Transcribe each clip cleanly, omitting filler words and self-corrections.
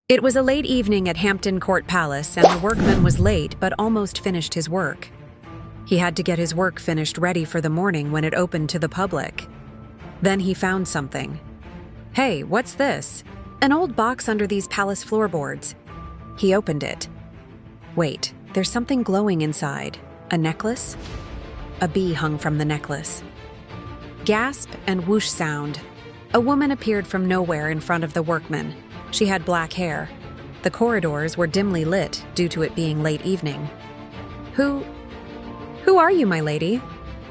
It was a late evening at Hampton Court Palace, and the workman was late but almost finished his work. He had to get his work finished ready for the morning when it opened to the public. Then he found something. "Hey, what's this?" "An old box under these palace floorboards." He opened it. Wait, there's something glowing inside. A necklace? A bee hung from the necklace. Gasp and whoosh sound. A woman appeared from nowhere in front of the workman. She had black hair. The corridors were dimly lit due to it being late evening. Who are you, my lady?"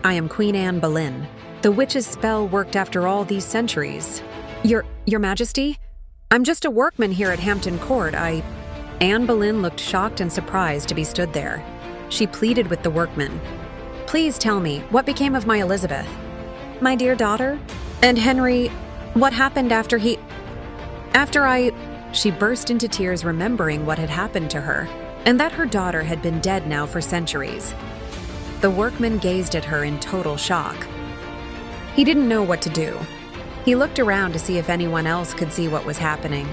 "I am Queen Anne Boleyn. The witch's spell worked after all these centuries." Your Majesty? I'm just a workman here at Hampton Court. Anne Boleyn looked shocked and surprised to be stood there. She pleaded with the workman. "Please tell me, what became of my Elizabeth?" "My dear daughter? And Henry, what happened after She burst into tears, remembering what had happened to her, and that her daughter had been dead now for centuries. The workman gazed at her in total shock. He didn't know what to do. He looked around to see if anyone else could see what was happening,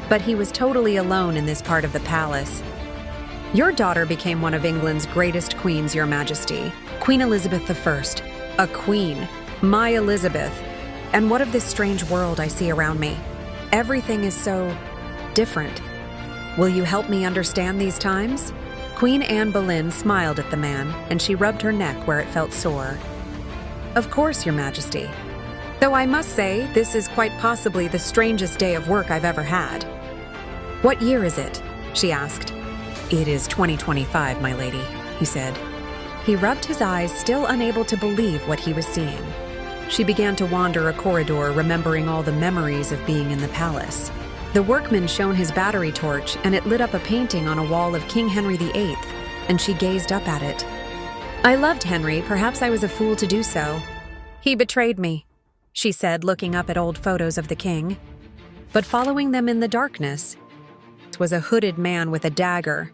but he was totally alone in this part of the palace. "Your daughter became one of England's greatest queens, Your Majesty. Queen Elizabeth I. A queen. My Elizabeth. And what of this strange world I see around me? Everything is so different. Will you help me understand these times?" Queen Anne Boleyn smiled at the man, and she rubbed her neck where it felt sore. "Of course, Your Majesty. Though I must say, this is quite possibly the strangest day of work I've ever had." "What year is it?" she asked. "It is 2025, my lady," he said. He rubbed his eyes, still unable to believe what he was seeing. She began to wander a corridor, remembering all the memories of being in the palace. The workman shone his battery torch, and it lit up a painting on a wall of King Henry VIII, and she gazed up at it. "I loved Henry. Perhaps I was a fool to do so. He betrayed me," she said, looking up at old photos of the king. But following them in the darkness was a hooded man with a dagger.